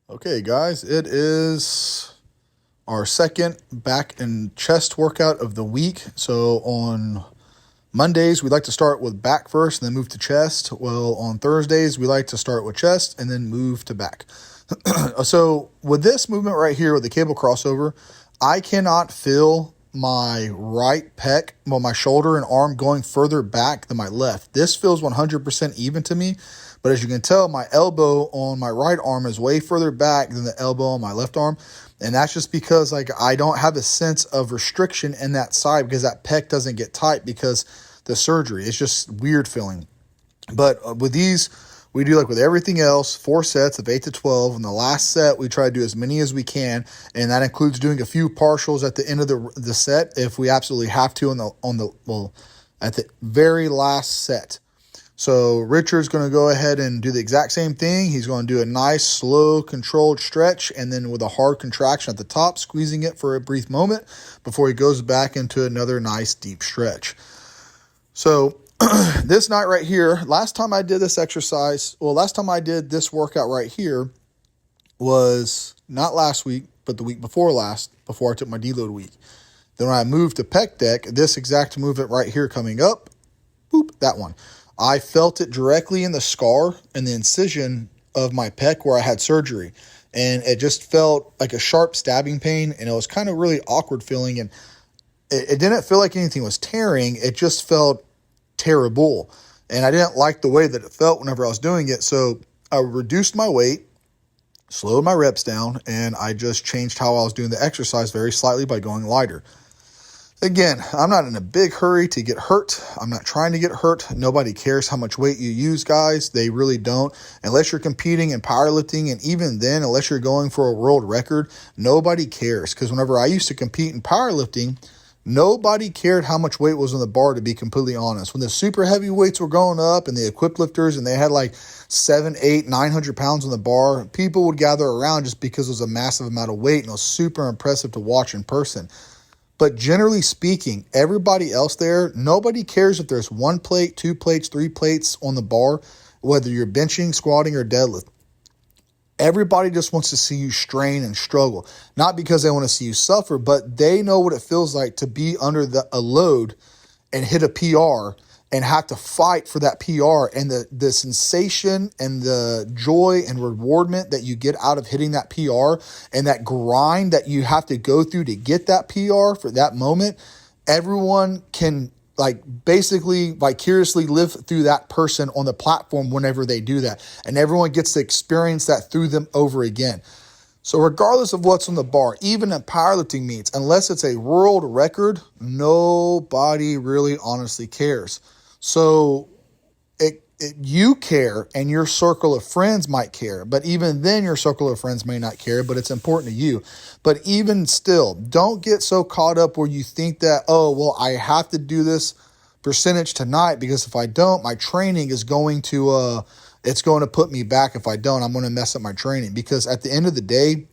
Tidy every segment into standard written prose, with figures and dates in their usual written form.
Okay, guys, it is our second back and chest workout of the week. So on Mondays, we like to start with back first and then move to chest. Well, on Thursdays, we like to start with chest and then move to back. So with this movement right here with the cable crossover, I cannot feel my right pec, well, my shoulder and arm going further back than my left. This feels 100% even to me, but as you can tell, my elbow on my right arm is way further back than the elbow on my left arm. And that's just because I don't have a sense of restriction in that side because that pec doesn't get tight because the surgery. It's just weird feeling. But with these, we do like with everything else, 4 sets of 8 to 12. And the last set, we try to do as many as we can. And that includes doing a few partials at the end of the set if we absolutely have to at the very last set. So Richard's going to go ahead and do the exact same thing. He's going to do a nice, slow, controlled stretch, and then with a hard contraction at the top, squeezing it for a brief moment before he goes back into another nice, deep stretch. So this night right here, last time I did this workout right here was not last week, but the week before last, before I took my deload week. Then when I moved to pec deck, this exact movement right here coming up, boop, that one. I felt it directly in the scar and the incision of my pec where I had surgery. And it just felt like a sharp stabbing pain, and it was kind of really awkward feeling. And it didn't feel like anything was tearing. It just felt terrible. And I didn't like the way that it felt whenever I was doing it. So I reduced my weight, slowed my reps down, and I just changed how I was doing the exercise very slightly by going lighter. Again, I'm not in a big hurry to get hurt. I'm not trying to get hurt. Nobody cares how much weight you use, guys. They really don't. Unless you're competing in powerlifting, and even then, unless you're going for a world record, nobody cares. Because whenever I used to compete in powerlifting, nobody cared how much weight was on the bar, to be completely honest. When the super heavy weights were going up and the equipped lifters and they had like 7, 8, 900 pounds on the bar, people would gather around just because it was a massive amount of weight and it was super impressive to watch in person. But generally speaking, everybody else there, nobody cares if there's 1 plate, 2 plates, 3 plates on the bar, whether you're benching, squatting, or deadlift. Everybody just wants to see you strain and struggle. Not because they want to see you suffer, but they know what it feels like to be under a load and hit a PR and have to fight for that PR, and the sensation and the joy and rewardment that you get out of hitting that PR and that grind that you have to go through to get that PR for that moment, everyone can basically vicariously live through that person on the platform whenever they do that. And everyone gets to experience that through them over again. So regardless of what's on the bar, even in powerlifting meets, unless it's a world record, nobody really honestly cares. So you care, and your circle of friends might care, but even then your circle of friends may not care, but it's important to you. But even still, don't get so caught up where you think that, oh, well, I have to do this percentage tonight because if I don't, my training is going to, it's going to put me back. If I don't, I'm going to mess up my training. Because at the end of the day,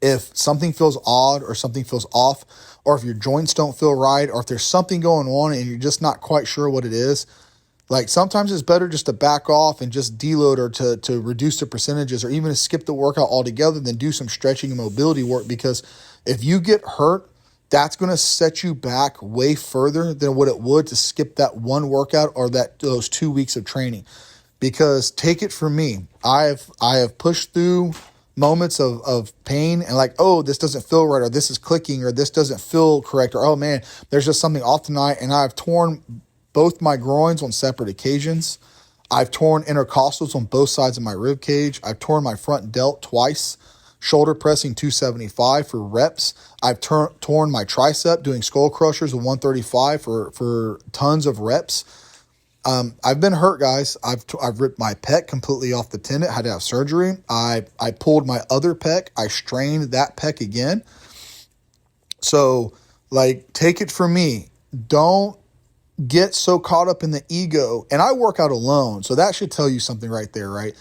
if something feels odd or something feels off, or if your joints don't feel right, or if there's something going on and you're just not quite sure what it is, sometimes it's better just to back off and just deload, or to reduce the percentages, or even to skip the workout altogether than do some stretching and mobility work. Because if you get hurt, that's going to set you back way further than what it would to skip that one workout or those 2 weeks of training. Because take it from me, I have pushed through moments of pain and oh, this doesn't feel right, or this is clicking, or this doesn't feel correct, or oh man, there's just something off tonight, and I've torn both my groins on separate occasions. I've torn intercostals on both sides of my rib cage. I've torn my front delt twice, shoulder pressing 275 for reps. I've torn my tricep doing skull crushers with 135 for tons of reps. I've been hurt, guys. I've ripped my pec completely off the tendon, had to have surgery. I pulled my other pec. I strained that pec again. So, take it from me. Don't get so caught up in the ego. And I work out alone, so that should tell you something right there, right?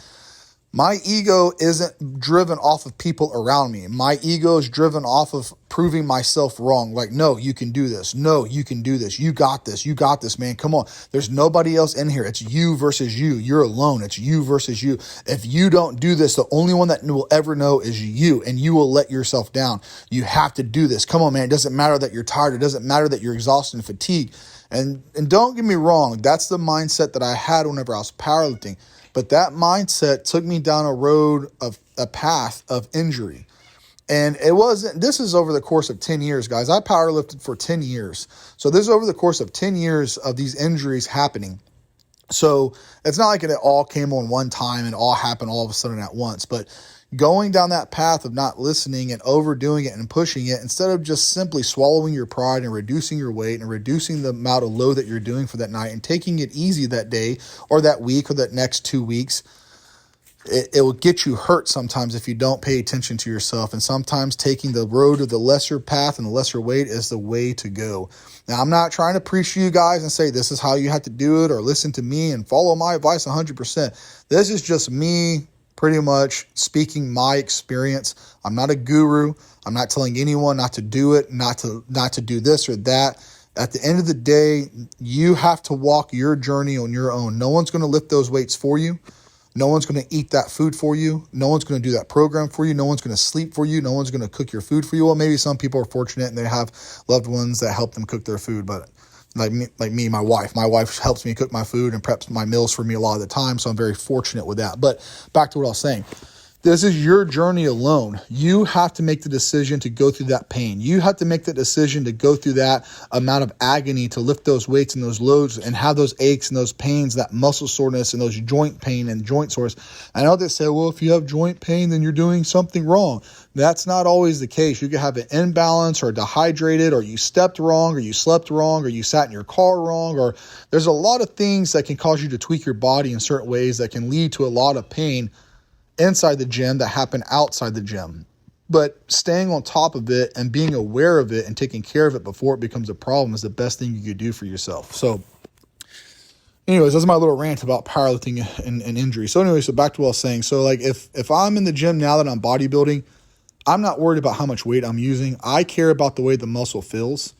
My ego isn't driven off of people around me. My ego is driven off of proving myself wrong. Like, no, you can do this. No, you can do this. You got this. You got this, man. Come on. There's nobody else in here. It's you versus you. You're alone. It's you versus you. If you don't do this, the only one that will ever know is you, and you will let yourself down. You have to do this. Come on, man. It doesn't matter that you're tired. It doesn't matter that you're exhausted and fatigued. And don't get me wrong. That's the mindset that I had whenever I was powerlifting. But that mindset took me down a path of injury. And this is over the course of 10 years, guys. I powerlifted for 10 years. So this is over the course of 10 years of these injuries happening. So it's not like it all came on one time and all happened all of a sudden at once. But going down that path of not listening and overdoing it and pushing it, instead of just simply swallowing your pride and reducing your weight and reducing the amount of load that you're doing for that night and taking it easy that day or that week or that next 2 weeks, it will get you hurt sometimes if you don't pay attention to yourself. And sometimes taking the road of the lesser path and the lesser weight is the way to go. Now, I'm not trying to preach to you guys and say this is how you have to do it or listen to me and follow my advice 100%. This is just me pretty much speaking my experience. I'm not a guru. I'm not telling anyone not to do it, not to do this or that. At the end of the day, you have to walk your journey on your own. No one's going to lift those weights for you. No one's going to eat that food for you. No one's going to do that program for you. No one's going to sleep for you. No one's going to cook your food for you. Well, maybe some people are fortunate and they have loved ones that help them cook their food, but like me, my wife helps me cook my food and preps my meals for me a lot of the time. So I'm very fortunate with that. But back to what I was saying. This is your journey alone. You have to make the decision to go through that pain. You have to make the decision to go through that amount of agony to lift those weights and those loads and have those aches and those pains, that muscle soreness and those joint pain and joint sores. I know they say, well, if you have joint pain, then you're doing something wrong. That's not always the case. You could have an imbalance or dehydrated, or you stepped wrong, or you slept wrong, or you sat in your car wrong, or there's a lot of things that can cause you to tweak your body in certain ways that can lead to a lot of pain inside the gym that happen outside the gym. But staying on top of it and being aware of it and taking care of it before it becomes a problem is the best thing you could do for yourself. So anyways, that's my little rant about powerlifting and injury. So anyways, so back to what I was saying. So like if I'm in the gym now that I'm bodybuilding, I'm not worried about how much weight I'm using. I care about the way the muscle feels.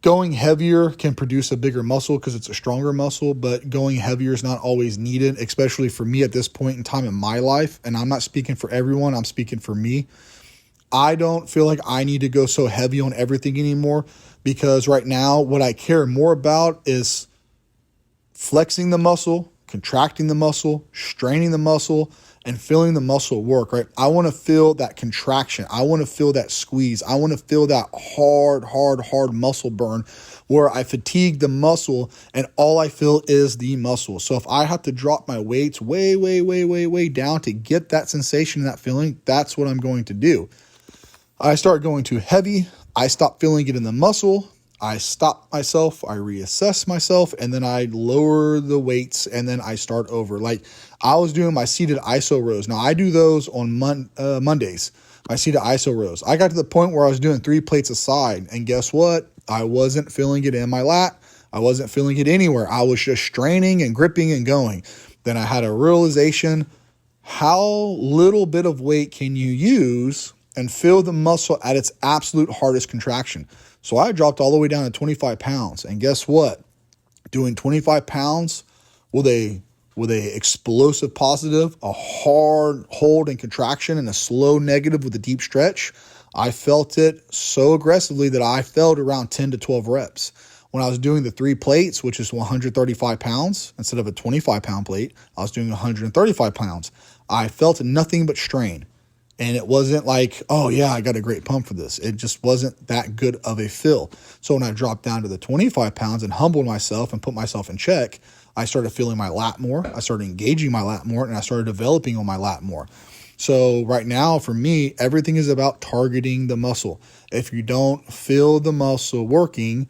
Going heavier can produce a bigger muscle because it's a stronger muscle, but going heavier is not always needed, especially for me at this point in time in my life. And I'm not speaking for everyone. I'm speaking for me. I don't feel like I need to go so heavy on everything anymore because right now what I care more about is flexing the muscle, contracting the muscle, straining the muscle, and feeling the muscle work, right? I want to feel that contraction. I want to feel that squeeze. I want to feel that hard muscle burn where I fatigue the muscle and all I feel is the muscle. So if I have to drop my weights way down to get that sensation and that feeling, that's what I'm going to do. I start going too heavy. I stop feeling it in the muscle. I stop myself, I reassess myself, and then I lower the weights, and then I start over. Like I was doing my seated iso rows. Now I do those on Mondays, my seated iso rows. I got to the point where I was doing 3 plates a side, and guess what? I wasn't feeling it in my lat. I wasn't feeling it anywhere. I was just straining and gripping and going. Then I had a realization, how little bit of weight can you use and feel the muscle at its absolute hardest contraction? So I dropped all the way down to 25 pounds. And guess what? Doing 25 pounds with a explosive positive, a hard hold and contraction, and a slow negative with a deep stretch, I felt it so aggressively that I felt around 10 to 12 reps. When I was doing the 3 plates, which is 135 pounds, instead of a 25-pound plate, I was doing 135 pounds. I felt nothing but strain. And it wasn't like, oh yeah, I got a great pump for this. It just wasn't that good of a feel. So when I dropped down to the 25 pounds and humbled myself and put myself in check, I started feeling my lat more. I started engaging my lat more, and I started developing on my lat more. So right now for me, everything is about targeting the muscle. If you don't feel the muscle working,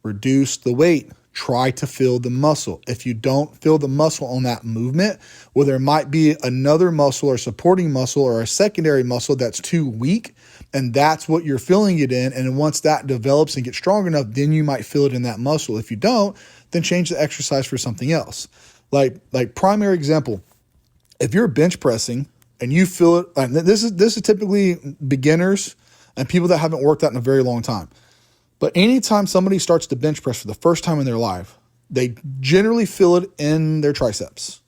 reduce the weight. Try to feel the muscle. If you don't feel the muscle on that movement, well, there might be another muscle or supporting muscle or a secondary muscle that's too weak, and that's what you're feeling it in. And once that develops and gets strong enough, then you might feel it in that muscle. If you don't, then change the exercise for something else. Like primary example, if you're bench pressing and you feel it, and this is typically beginners and people that haven't worked out in a very long time. But anytime somebody starts to bench press for the first time in their life, they generally feel it in their triceps.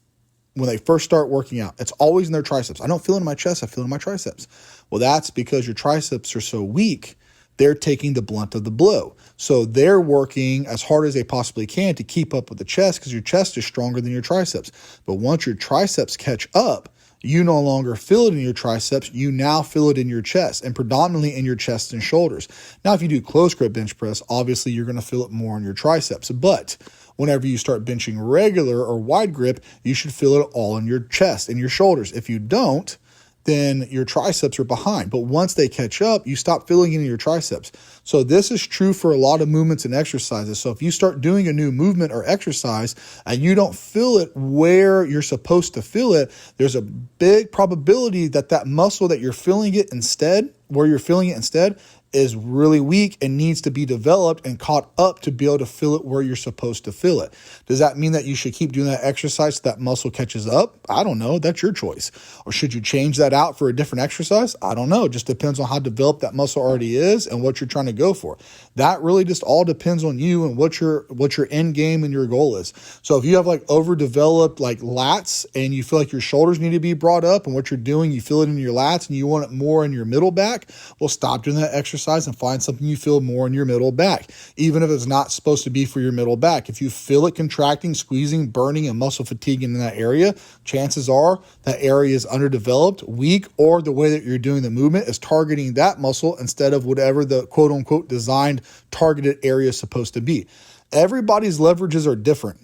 When they first start working out, it's always in their triceps. I don't feel it in my chest, I feel it in my triceps. Well, that's because your triceps are so weak, they're taking the blunt of the blow. So they're working as hard as they possibly can to keep up with the chest because your chest is stronger than your triceps. But once your triceps catch up, you no longer feel it in your triceps, you now feel it in your chest, and predominantly in your chest and shoulders. Now, if you do close grip bench press, obviously you're going to feel it more in your triceps. But whenever you start benching regular or wide grip, you should feel it all in your chest and your shoulders. If you don't, then your triceps are behind. But once they catch up, you stop feeling it in your triceps. So this is true for a lot of movements and exercises. So if you start doing a new movement or exercise and you don't feel it where you're supposed to feel it, there's a big probability that that muscle that you're feeling it instead, where you're feeling it instead, is really weak and needs to be developed and caught up to be able to feel it where you're supposed to feel it. Does that mean that you should keep doing that exercise so that muscle catches up? I don't know. That's your choice. Or should you change that out for a different exercise? I don't know. It just depends on how developed that muscle already is and what you're trying to go for. That really just all depends on you and what your end game and your goal is. So if you have like overdeveloped like lats and you feel like your shoulders need to be brought up and what you're doing, you feel it in your lats and you want it more in your middle back, well, stop doing that exercise and find something you feel more in your middle back, even if it's not supposed to be for your middle back. If you feel it contracting, squeezing, burning, and muscle fatigue in that area, chances are that area is underdeveloped, weak, or the way that you're doing the movement is targeting that muscle instead of whatever the quote unquote designed targeted area is supposed to be. Everybody's leverages are different.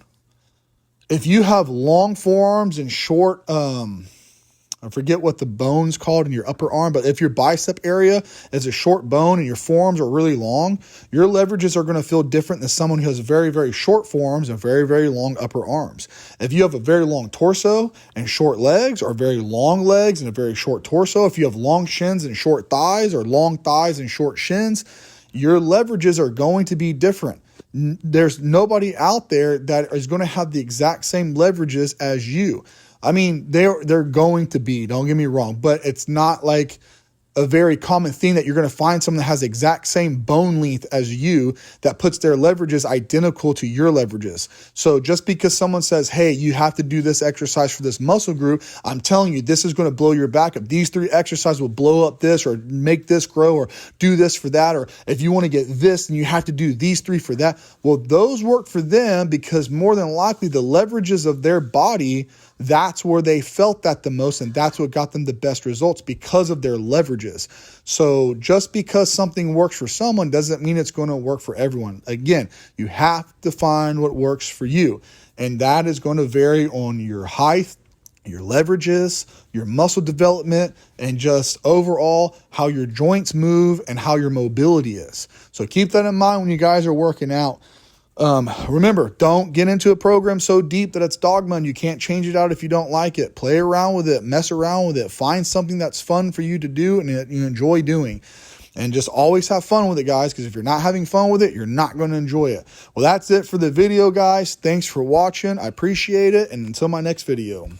If you have long forearms and short, I forget what the bone's called in your upper arm, but if your bicep area is a short bone and your forearms are really long, your leverages are going to feel different than someone who has very, very short forearms and very, very long upper arms. If you have a very long torso and short legs, or very long legs and a very short torso, if you have long shins and short thighs, or long thighs and short shins, your leverages are going to be different. There's nobody out there that is going to have the exact same leverages as you. I mean, they're going to be, don't get me wrong, but it's not like a very common thing that you're going to find someone that has the exact same bone length as you that puts their leverages identical to your leverages. So just because someone says, hey, you have to do this exercise for this muscle group, I'm telling you, this is going to blow your back up. These 3 exercises will blow up this or make this grow or do this for that. Or if you want to get this, then you have to do these 3 for that. Well, those work for them because more than likely the leverages of their body, that's where they felt that the most, and that's what got them the best results because of their leverages. So just because something works for someone doesn't mean it's going to work for everyone. Again, you have to find what works for you, and that is going to vary on your height, your leverages, your muscle development, and just overall how your joints move and how your mobility is. So keep that in mind when you guys are working out. Remember, don't get into a program so deep that it's dogma and you can't change it out if you don't like it. Play around with it, mess around with it, find something that's fun for you to do and that you enjoy doing. And just always have fun with it, guys, because if you're not having fun with it, you're not going to enjoy it. Well, that's it for the video, guys. Thanks for watching. I appreciate it. And until my next video.